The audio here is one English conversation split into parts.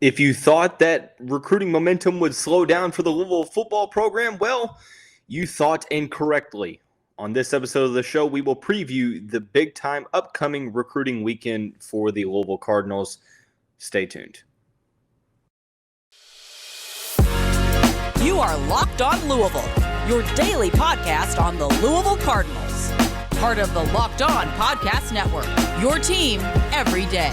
If you thought that recruiting momentum would slow down for the Louisville football program, well, you thought incorrectly. On this episode of the show, we will preview the big time upcoming recruiting weekend for the Louisville Cardinals. Stay tuned. You are Locked On Louisville, your daily podcast on the Louisville Cardinals. Part of the Locked On Podcast Network, your team every day.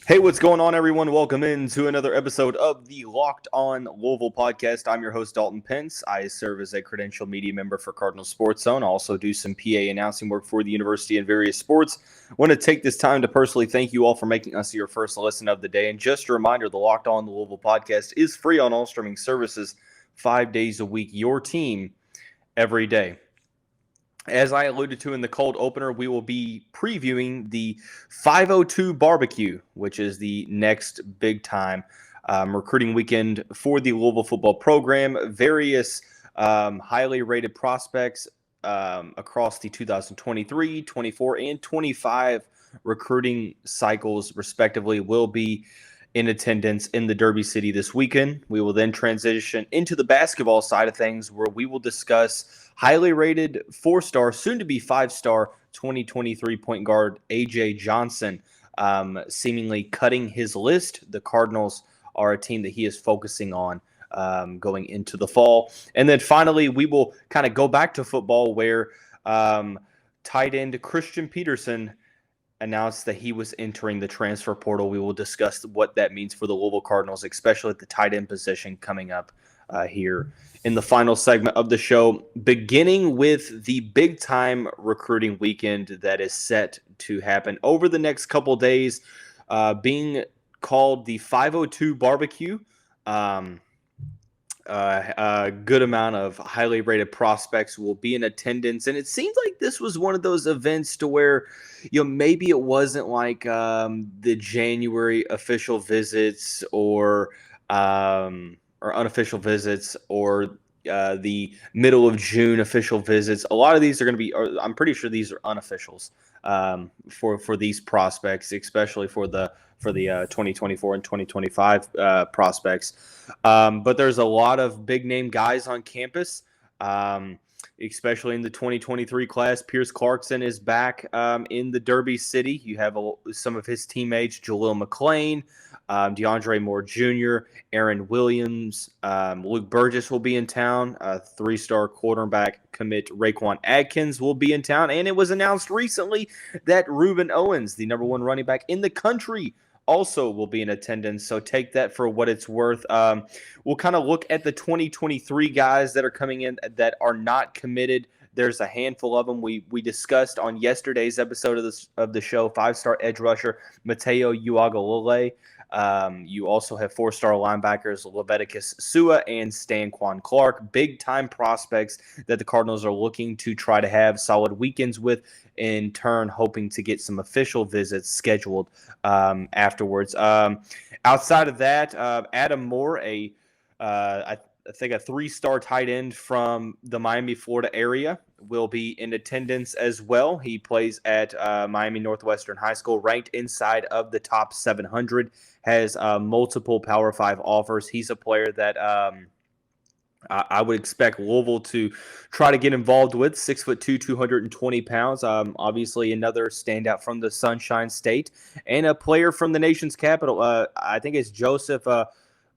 Hey, what's going on, everyone? Welcome into another episode of the Locked On Louisville podcast. I'm your host, Dalton Pence. I serve as a credential media member for Cardinal Sports Zone. I also do some PA announcing work for the university and various sports. I want to take this time to personally thank you all for making us your first listen of the day. And just a reminder, the Locked On Louisville podcast is free on all streaming services 5 days a week. Your team every day. As I alluded to in the cold opener, we will be previewing the 502 BBQ, which is the next big time recruiting weekend for the Louisville football program. Various highly rated prospects across the 2023, 24, and 25 recruiting cycles, respectively, will be in attendance in the Derby City this weekend. We will then transition into the basketball side of things, where we will discuss highly rated 4-star, soon-to-be 5-star 2023 point guard A.J. Johnson, seemingly cutting his list. The Cardinals are a team that he is focusing on going into the fall. And then finally, we will kind of go back to football, where tight end Christian Pedersen announced that he was entering the transfer portal. We will discuss what that means for the Louisville Cardinals, especially at the tight end position, coming up here in the final segment of the show, beginning with the big time recruiting weekend that is set to happen over the next couple days, being called the 502 BBQ. A good amount of highly rated prospects will be in attendance, and it seems like this was one of those events to where, maybe it wasn't like the January official visits or unofficial visits, or the middle of June official visits. A lot of these are going to be, I'm pretty sure these are unofficials for these prospects, especially for the 2024 and 2025 prospects. But there's a lot of big name guys on campus, especially in the 2023 class. Pierce Clarkson is back in the Derby City. You have some of his teammates, Jaleel McClain, DeAndre Moore Jr., Aaron Williams, Luke Burgess will be in town. 3-star quarterback commit Raekwon Adkins will be in town. And it was announced recently that Reuben Owens, the number 1 running back in the country, also will be in attendance. So take that for what it's worth. We'll kind of look at the 2023 guys that are coming in that are not committed. There's a handful of them. We discussed on yesterday's episode of the show, 5-star edge rusher Mateo Uagalole. You also have 4-star linebackers Leviticus Sua and Stanquan Clark, big time prospects that the Cardinals are looking to try to have solid weekends with, in turn hoping to get some official visits scheduled afterwards. Outside of that, Adam Moore, I think a 3-star tight end from the Miami, Florida area, will be in attendance as well. He plays at Miami Northwestern High School, ranked inside of the top 700, has multiple Power 5 offers. He's a player that I would expect Louisville to try to get involved with. 6'2", 220 pounds. Obviously, another standout from the Sunshine State, and a player from the nation's capital. I think it's Joseph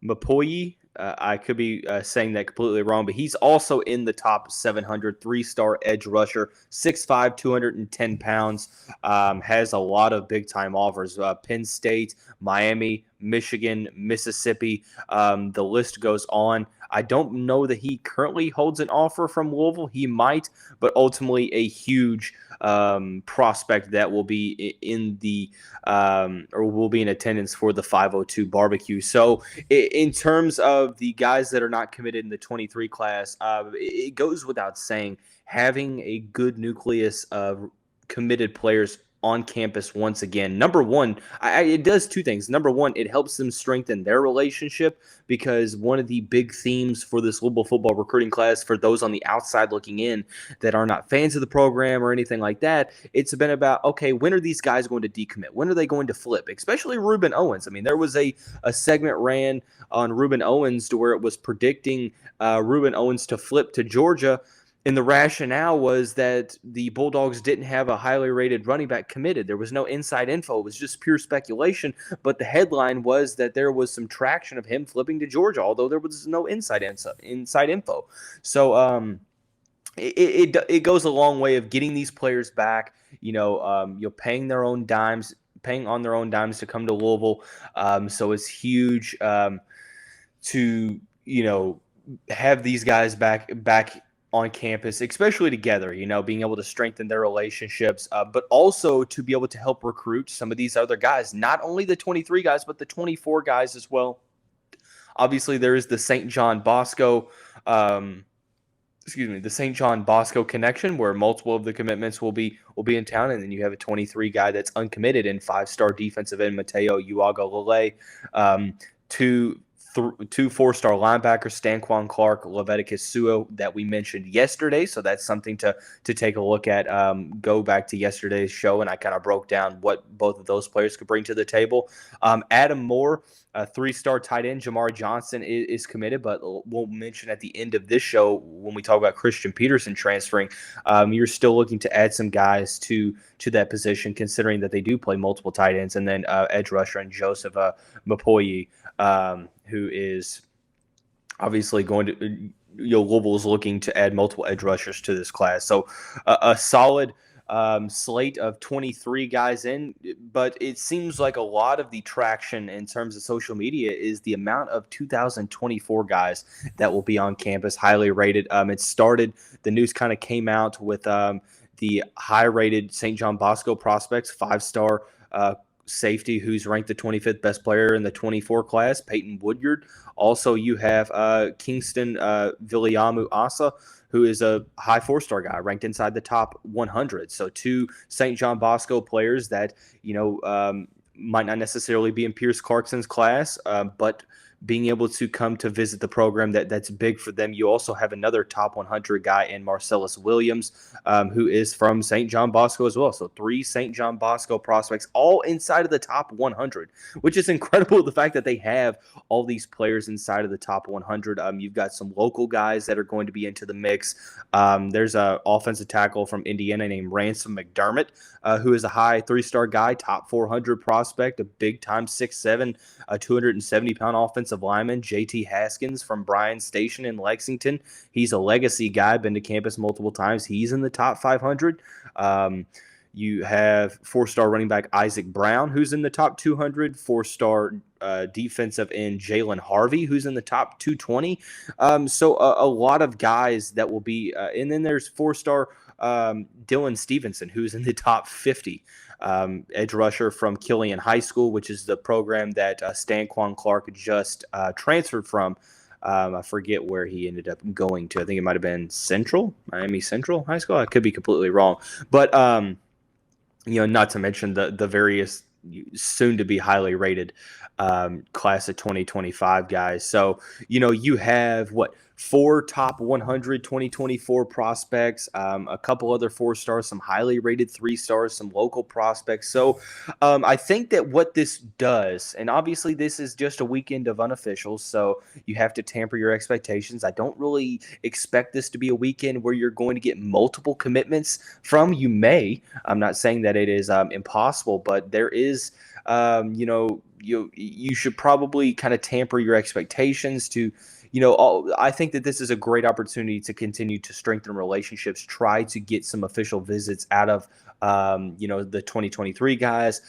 Mapoyi. I could be saying that completely wrong, but he's also in the top 700, 3-star edge rusher, 6'5", 210 pounds, has a lot of big-time offers. Penn State, Miami, Michigan, Mississippi, the list goes on. I don't know that he currently holds an offer from Louisville. He might, but ultimately a huge prospect that will be in the or will be in attendance for the 502 BBQ. So in terms of the guys that are not committed in the 23 class, it goes without saying, having a good nucleus of committed players on campus once again. Number one, it does two things. Number one, it helps them strengthen their relationship, because one of the big themes for this Louisville football recruiting class, for those on the outside looking in that are not fans of the program or anything like that, it's been about, okay, when are these guys going to decommit? When are they going to flip? Especially Reuben Owens. I mean, there was a segment ran on Reuben Owens to where it was predicting Reuben Owens to flip to Georgia. And the rationale was that the Bulldogs didn't have a highly rated running back committed. There was no inside info. It was just pure speculation. But the headline was that there was some traction of him flipping to Georgia, although there was no inside info. So it goes a long way of getting these players back, paying on their own dimes to come to Louisville. So it's huge to, have these guys back on campus, especially together, being able to strengthen their relationships, but also to be able to help recruit some of these other guys, not only the 23 guys, but the 24 guys as well. Obviously, there is the St. John Bosco connection, where multiple of the commitments will be in town, and then you have a 23 guy that's uncommitted in 5-star defensive end Mateo Uaga-Lele, two 4-star linebackers, Stanquan Clark, Leviticus Suo, that we mentioned yesterday. So that's something to take a look at. Go back to yesterday's show, and I kind of broke down what both of those players could bring to the table. Adam Moore, a 3-star tight end, Jamar Johnson is committed, but we'll mention at the end of this show when we talk about Christian Pedersen transferring. You're still looking to add some guys to that position, considering that they do play multiple tight ends, and then edge rusher and Joseph Mapoyi, who is obviously going to, Louisville is looking to add multiple edge rushers to this class. So a solid slate of 23 guys in, but it seems like a lot of the traction in terms of social media is the amount of 2024 guys that will be on campus, highly rated. The news kind of came out with the high-rated St. John Bosco prospects, 5-star safety who's ranked the 25th best player in the 24 class, Peyton Woodyard. Also, you have Kingston Viliamu Asa, who is a high 4-star guy ranked inside the top 100. So two St. John Bosco players that, might not necessarily be in Pierce Clarkson's class, but being able to come to visit the program, that's big for them. You also have another top 100 guy in Marcellus Williams, who is from St. John Bosco as well. So 3 St. John Bosco prospects, all inside of the top 100, which is incredible, the fact that they have all these players inside of the top 100. You've got some local guys that are going to be into the mix. There's an offensive tackle from Indiana named Ransom McDermott, who is a high 3-star guy, top 400 prospect, a big-time 6'7", a 270-pound offensive lineman. JT Haskins from Bryan Station in Lexington. He's a legacy guy, been to campus multiple times. He's in the top 500. You have 4-star running back Isaac Brown, who's in the top 200. 4-star defensive end Jalen Harvey, who's in the top 220. So a lot of guys that will be, and then there's 4-star Dylan Stevenson, who's in the top 50. Edge rusher from Killian High School, which is the program that Stanquan Clark just transferred from. I forget where he ended up going to. I think it might have been Miami Central High School. I could be completely wrong. But, not to mention the various soon-to-be highly rated class of 2025 guys. So, you have, 4 top 100 2024 prospects, a couple other 4-stars, some highly rated 3-stars, some local prospects. So I think that what this does, and obviously this is just a weekend of unofficials, so you have to temper your expectations. I don't really expect this to be a weekend where you're going to get multiple commitments from. You may. I'm not saying that it is impossible, but there is, you should probably kind of temper your expectations to, I think that this is a great opportunity to continue to strengthen relationships, try to get some official visits out of, the 2023 guys,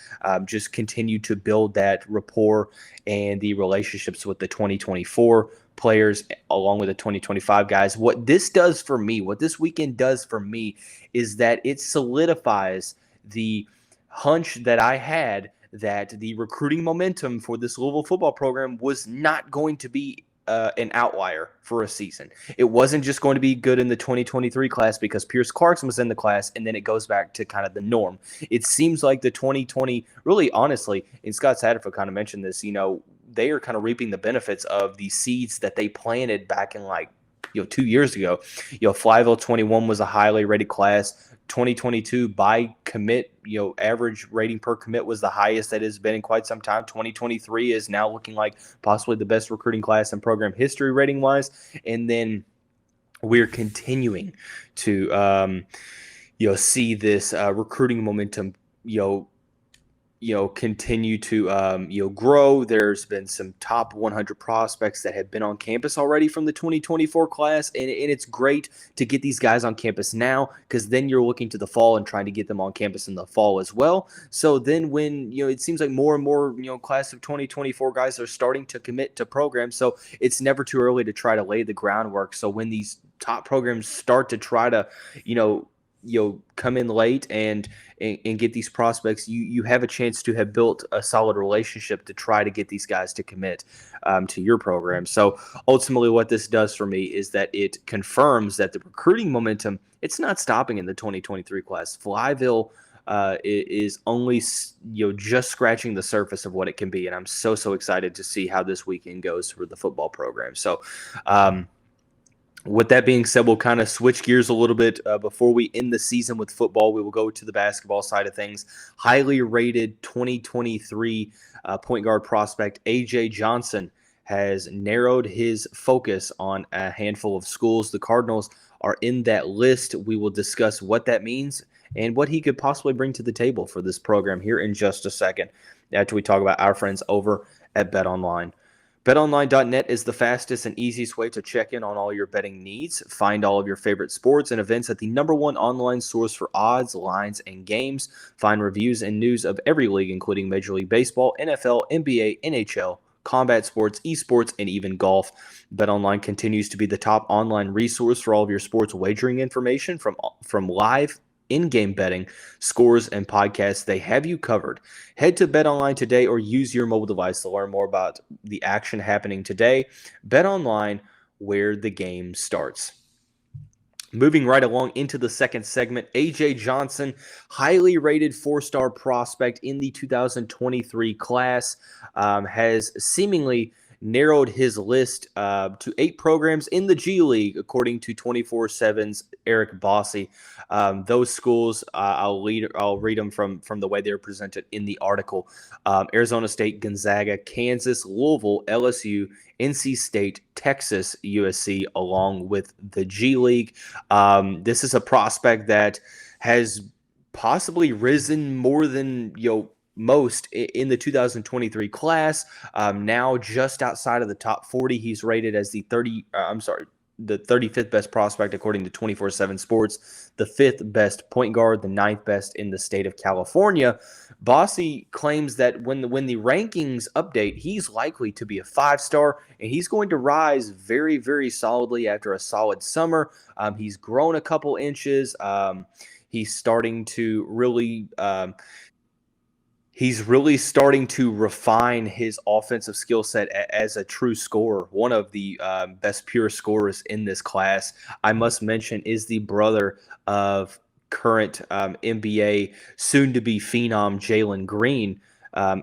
just continue to build that rapport and the relationships with the 2024 players along with the 2025 guys. What this weekend does for me is that it solidifies the hunch that I had that the recruiting momentum for this Louisville football program was not going to be an outlier for a season. It wasn't just going to be good in the 2023 class because Pierce Clarkson was in the class, and then it goes back to kind of the norm. It seems like the 2020, really honestly, and Scott Satterfield kind of mentioned this, they are kind of reaping the benefits of the seeds that they planted back in 2 years ago. Flyville 21 was a highly rated class. 2022 by commit, average rating per commit was the highest that has been in quite some time. 2023 is now looking like possibly the best recruiting class in program history rating wise. And then we're continuing to, see this recruiting momentum, continue to, grow. There's been some top 100 prospects that have been on campus already from the 2024 class. And it's great to get these guys on campus now, because then you're looking to the fall and trying to get them on campus in the fall as well. So then when, it seems like more and more, class of 2024 guys are starting to commit to programs. So it's never too early to try to lay the groundwork. So when these top programs start to try to, come in late and get these prospects, you have a chance to have built a solid relationship to try to get these guys to commit to your program. So ultimately what this does for me is that it confirms that the recruiting momentum, it's not stopping in the 2023 class. Flyville is only, just scratching the surface of what it can be. And I'm so excited to see how this weekend goes for the football program. So, with that being said, we'll kind of switch gears a little bit. Before we end the season with football, we will go to the basketball side of things. Highly rated 2023 point guard prospect A.J. Johnson has narrowed his focus on a handful of schools. The Cardinals are in that list. We will discuss what that means and what he could possibly bring to the table for this program here in just a second, after we talk about our friends over at BetOnline. BetOnline.net is the fastest and easiest way to check in on all your betting needs. Find all of your favorite sports and events at the #1 online source for odds, lines, and games. Find reviews and news of every league, including Major League Baseball, NFL, NBA, NHL, combat sports, esports, and even golf. BetOnline continues to be the top online resource for all of your sports wagering information, from live in-game betting, scores, and podcasts. They have you covered. Head to BetOnline today or use your mobile device to learn more about the action happening today. BetOnline, where the game starts. Moving right along into the second segment, A.J. Johnson, highly rated 4-star prospect in the 2023 class, has seemingly narrowed his list to 8 programs in the G League, according to 24/7's Eric Bossy. Those schools, I'll read them from the way they're presented in the article. Arizona State, Gonzaga, Kansas, Louisville, LSU, NC State, Texas, USC, along with the G League. This is a prospect that has possibly risen more than most in the 2023 class. Now just outside of the top 40, he's rated as the 35th best prospect according to 24/7 Sports, the 5th best point guard, the 9th best in the state of California. Bossy claims that when the rankings update, he's likely to be a 5-star, and he's going to rise very, very solidly after a solid summer. He's grown a couple inches. He's starting to really He's really starting to refine his offensive skill set as a true scorer. One of the best pure scorers in this class, I must mention, is the brother of current NBA soon-to-be phenom Jalen Green.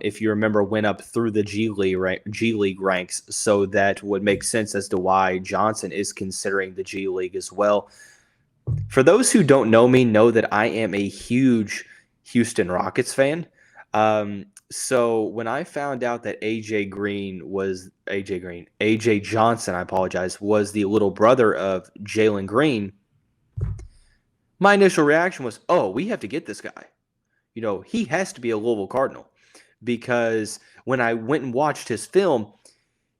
If you remember, went up through the G League ranks, so that would make sense as to why Johnson is considering the G League as well. For those who don't know me, know that I am a huge Houston Rockets fan. So when I found out that AJ Johnson, I apologize, was the little brother of Jalen Green, my initial reaction was, oh, we have to get this guy. He has to be a Louisville Cardinal, because when I went and watched his film,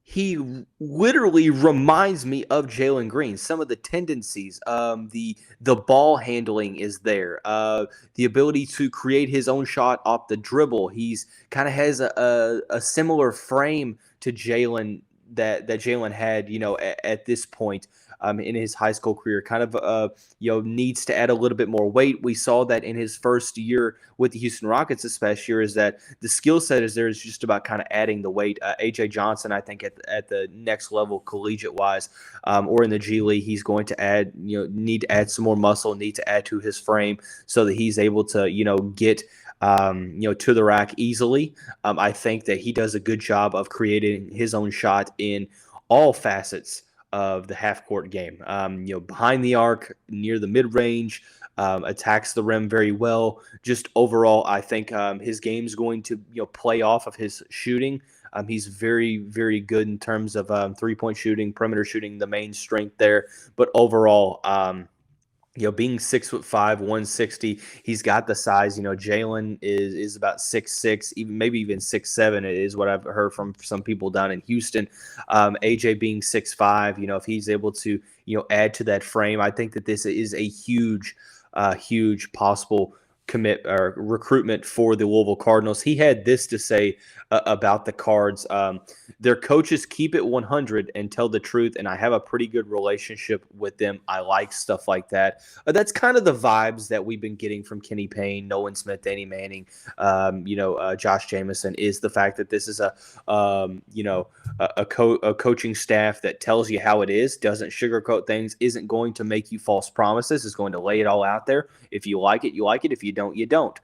he literally reminds me of Jalen Green. Some of the tendencies, the ball handling is there. The ability to create his own shot off the dribble. He's kind of has a similar frame to Jalen that Jalen had, at this point in his high school career, kind of, needs to add a little bit more weight. We saw that in his first year with the Houston Rockets this past year, is that the skill set is there. Is just about kind of adding the weight. AJ Johnson, I think at the next level, collegiate wise, or in the G League, he's going to need to add some more muscle, need to add to his frame so that he's able to, get to the rack easily. I think that he does a good job of creating his own shot in all facets of the half-court game. Behind the arc, near the mid-range, attacks the rim very well. Just overall, I think his game is going to play off of his shooting. He's very, very good in terms of three-point shooting, perimeter shooting, the main strength there. But overall, being 6'5", 160, he's got the size. Jalen is about 6'6", maybe even 6'7", is what I've heard from some people down in Houston. AJ being 6'5", if he's able to add to that frame, I think that this is a huge possible commit or recruitment for the Louisville Cardinals. He had this to say about the Cards. Their coaches keep it 100 and tell the truth, and I have a pretty good relationship with them. I like stuff like that. That's kind of the vibes that we've been getting from Kenny Payne, Nolan Smith, Danny Manning, Josh Jamison, is the fact that this is a coaching staff that tells you how it is, doesn't sugarcoat things, isn't going to make you false promises, is going to lay it all out there. If you like it, you like it. If you don't, you don't.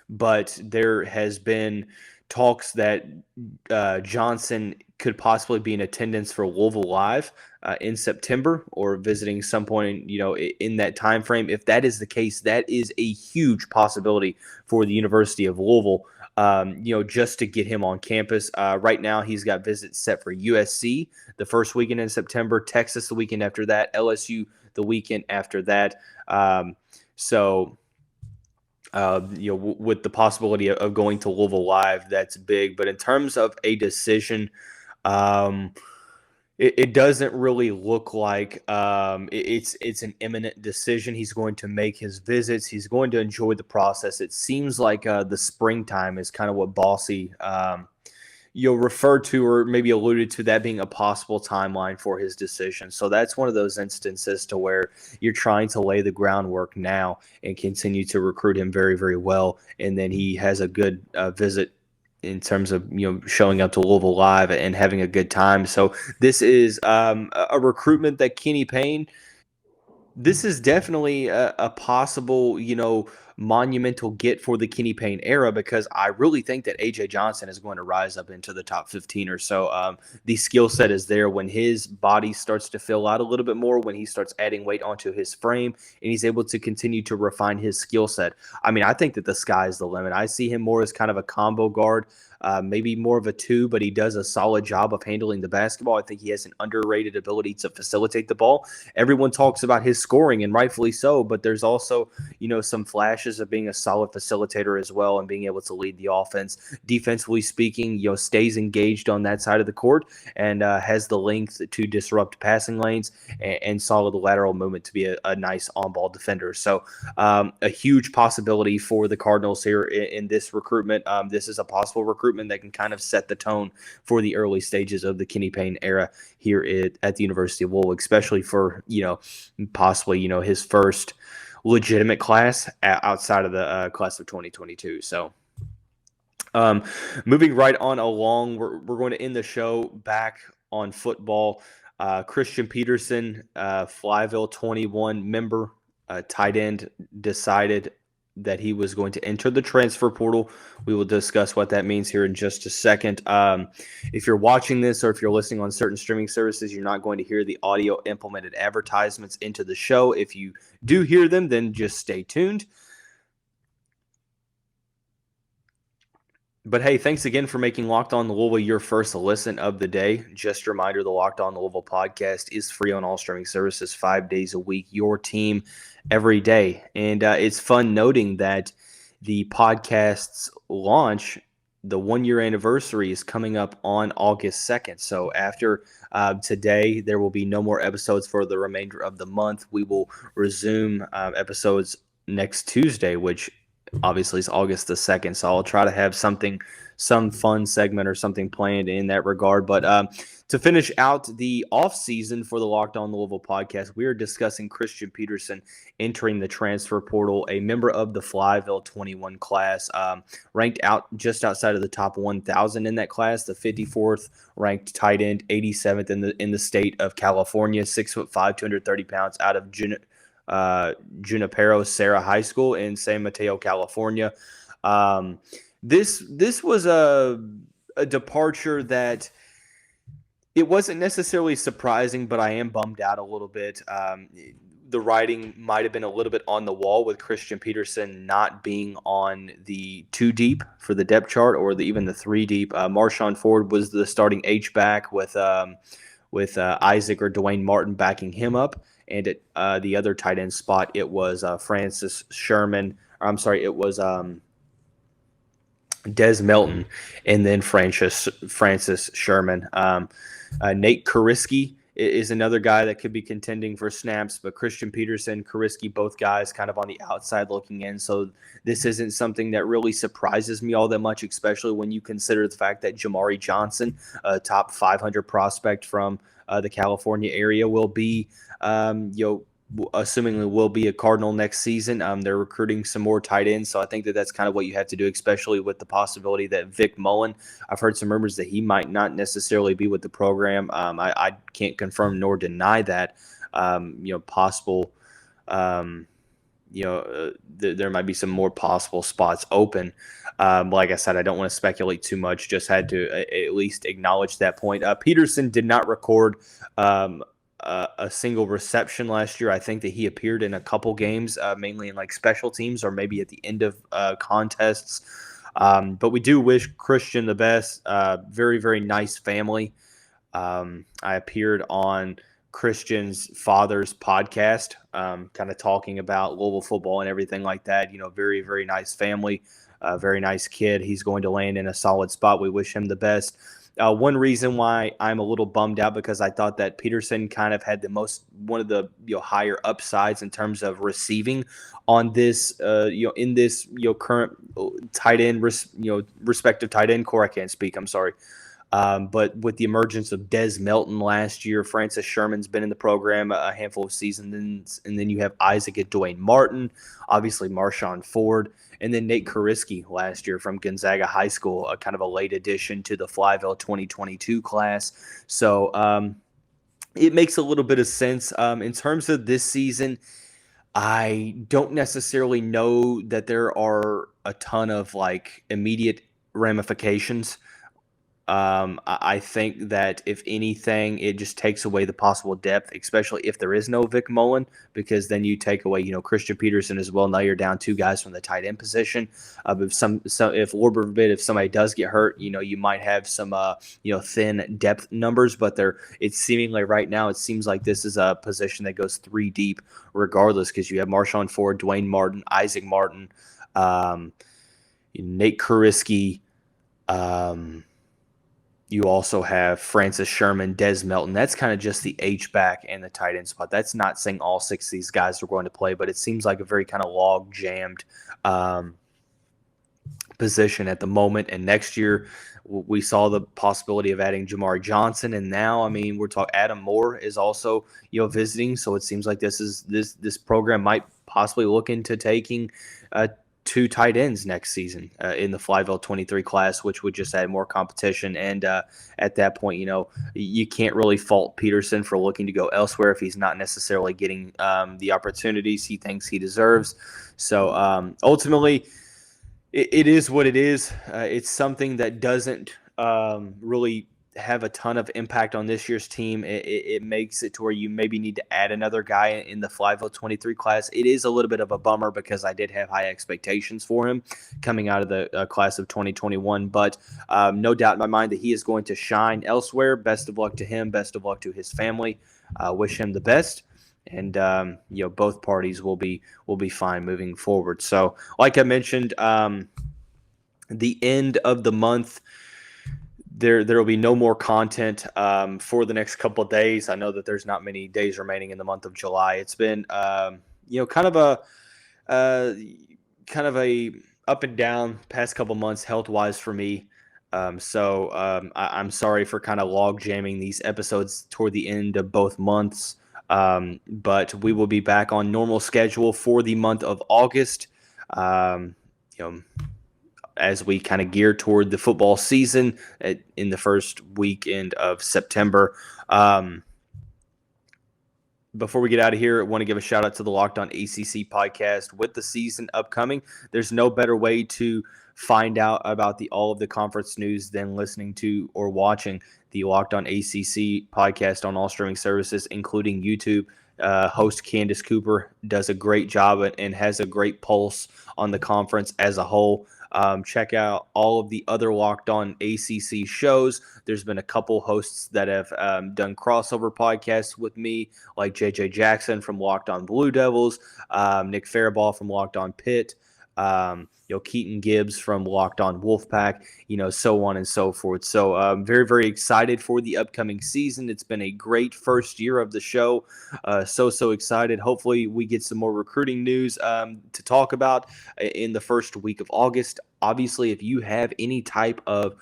But there has been talks that Johnson could possibly be in attendance for Louisville Live in September, or visiting some point, in that time frame. If that is the case, that is a huge possibility for the University of Louisville. Just to get him on campus. Right now, he's got visits set for USC the first weekend in September, Texas the weekend after that, LSU the weekend after that. With the possibility of going to Louisville Live, that's big. But in terms of a decision, it doesn't really look like it's an imminent decision. He's going to make his visits. He's going to enjoy the process. It seems like the springtime is kind of what Bossy referred to, or maybe alluded to, that being a possible timeline for his decision. So that's one of those instances to where you're trying to lay the groundwork now and continue to recruit him very, very well. And then he has a good visit in terms of showing up to Louisville Live and having a good time. So this is a recruitment that Kenny Payne, this is definitely a possible monumental get for the Kenny Payne era, because I really think that AJ Johnson is going to rise up into the top 15 or so. The skill set is there when his body starts to fill out a little bit more, when he starts adding weight onto his frame, and he's able to continue to refine his skill set. I mean, I think that the sky's the limit. I see him more as kind of a combo guard, maybe more of a two, but he does a solid job of handling the basketball. I think he has an underrated ability to facilitate the ball. Everyone talks about his scoring, and rightfully so, but there's also, some flashes of being a solid facilitator as well, and being able to lead the offense. Defensively speaking, stays engaged on that side of the court, and has the length to disrupt passing lanes, and solid lateral movement to be a nice on-ball defender. So a huge possibility for the Cardinals here in this recruitment. This is a possible recruitment that can kind of set the tone for the early stages of the Kenny Payne era here at the University of Louisville, especially for, possibly, his first legitimate class outside of the class of 2022. So moving right on along, we're going to end the show back on football. Christian Pedersen, Flyville 21 member, tight end, decided that he was going to enter the transfer portal. We will discuss what that means here in just a second. If you're watching this, or if you're listening on certain streaming services, you're not going to hear the audio implemented advertisements into the show. If you do hear them, then just stay tuned. But hey, thanks again for making Locked On Louisville your first listen of the day. Just a reminder, the Locked On Louisville podcast is free on all streaming services 5 days a week, your team every day. And it's fun noting that the podcast's launch, the 1-year anniversary, is coming up on August 2nd. So after today, there will be no more episodes for the remainder of the month. We will resume episodes next Tuesday, which obviously it's August the 2nd, so I'll try to have some fun segment or something planned in that regard. But to finish out the off season for the Locked On Louisville podcast, we are discussing Christian Pedersen entering the transfer portal, a member of the Flyville 21 class, ranked out just outside of the top 1,000 in that class, the 54th ranked tight end, 87th in the state of California, 6'5", 230 pounds, out of Junipero Serra High School in San Mateo, California. This was a departure that it wasn't necessarily surprising, but I am bummed out a little bit. The writing might have been a little bit on the wall with Christian Pedersen not being on the 2 deep for the depth chart, or even the 3 deep. Marshawn Ford was the starting H-back with Isaac or Dwayne Martin backing him up. And at the other tight end spot, it was Francis Sherman. I'm sorry, it was Des Melton, and then Francis Sherman. Nate Kuriski is another guy that could be contending for snaps, but Christian Pedersen, Kuriski, both guys kind of on the outside looking in. So this isn't something that really surprises me all that much, especially when you consider the fact that Jamari Johnson, a top 500 prospect from the California area, will be, assumingly will be a Cardinal next season. They're recruiting some more tight ends, so I think that's kind of what you have to do, especially with the possibility that Vic Mullen, I've heard some rumors that he might not necessarily be with the program. I can't confirm nor deny that. Possible. There might be some more possible spots open. Like I said, I don't want to speculate too much. Just had to at least acknowledge that point. Pedersen did not record a single reception last year. I think that he appeared in a couple games, mainly in like special teams or maybe at the end of contests. But we do wish Christian the best. Very, very nice family. I appeared on Christian's father's podcast, kind of talking about Louisville football and everything like that. Very, very nice family, very nice kid. He's going to land in a solid spot. We wish him the best. One reason why I'm a little bummed out, because I thought that Pedersen kind of had one of the higher upsides in terms of receiving on this in this current tight end respective tight end core. I can't speak. I'm sorry. But with the emergence of Des Melton last year, Francis Sherman's been in the program a handful of seasons, and then you have Isaac and Dwayne Martin, obviously Marshawn Ford, and then Nate Kuriski last year from Gonzaga High School, a kind of a late addition to the Flyville 2022 class. So it makes a little bit of sense. In terms of this season, I don't necessarily know that there are a ton of like immediate ramifications. I think that if anything, it just takes away the possible depth, especially if there is no Vic Mullen, because then you take away, Christian Pedersen as well. Now you're down 2 guys from the tight end position. If Lord forbid, if somebody does get hurt, you might have some, thin depth numbers, but it's seemingly right now, it seems like this is a position that goes 3 deep regardless, because you have Marshawn Ford, Dwayne Martin, Isaac Martin, Nate Kuriski, you also have Francis Sherman, Des Melton. That's kind of just the H-back and the tight end spot. That's not saying all 6 of these guys are going to play, but it seems like a very kind of log-jammed position at the moment. And next year, we saw the possibility of adding Jamari Johnson, and now, we're talking Adam Moore is also visiting. So it seems like this program might possibly look into taking 2 tight ends next season in the Flyville 23 class, which would just add more competition. And at that point, you can't really fault Pedersen for looking to go elsewhere if he's not necessarily getting the opportunities he thinks he deserves. So ultimately, it is what it is. It's something that doesn't really have a ton of impact on this year's team. It makes it to where you maybe need to add another guy in the Flyville 23 class. It is a little bit of a bummer because I did have high expectations for him coming out of the class of 2021, but no doubt in my mind that he is going to shine elsewhere. Best of luck to him. Best of luck to his family. Wish him the best. And both parties will be fine moving forward. So like I mentioned, the end of the month, there will be no more content for the next couple of days. I know that there's not many days remaining in the month of July. It's been kind of a kind of a up and down past couple months health wise for me. I'm sorry for kind of log jamming these episodes toward the end of both months. But we will be back on normal schedule for the month of August. You know, as we kind of gear toward the football season in the first weekend of September. Before we get out of here, I want to give a shout out to the Locked On ACC podcast. With the season upcoming, there's no better way to find out about all of the conference news than listening to or watching the Locked On ACC podcast on all streaming services, including YouTube. Host Candace Cooper does a great job and has a great pulse on the conference as a whole. Check out all of the other Locked On ACC shows. There's been a couple hosts that have done crossover podcasts with me, like JJ Jackson from Locked On Blue Devils, Nick Faribault from Locked On Pitt, Keaton Gibbs from Locked On Wolfpack, so on and so forth. So I'm very, very excited for the upcoming season. It's been a great first year of the show. So excited. Hopefully we get some more recruiting news to talk about in the first week of August. Obviously, if you have any type of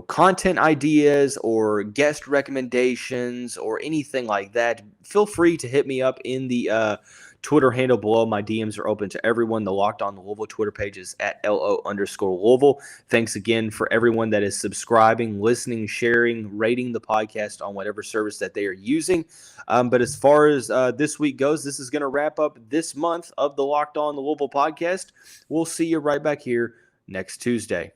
content ideas or guest recommendations or anything like that, feel free to hit me up in the Twitter handle below. My DMs are open to everyone. The Locked On Louisville Twitter page is at @LO_Louisville. Thanks again for everyone that is subscribing, listening, sharing, rating the podcast on whatever service that they are using. But as far as this week goes, this is going to wrap up this month of the Locked On Louisville podcast. We'll see you right back here next Tuesday.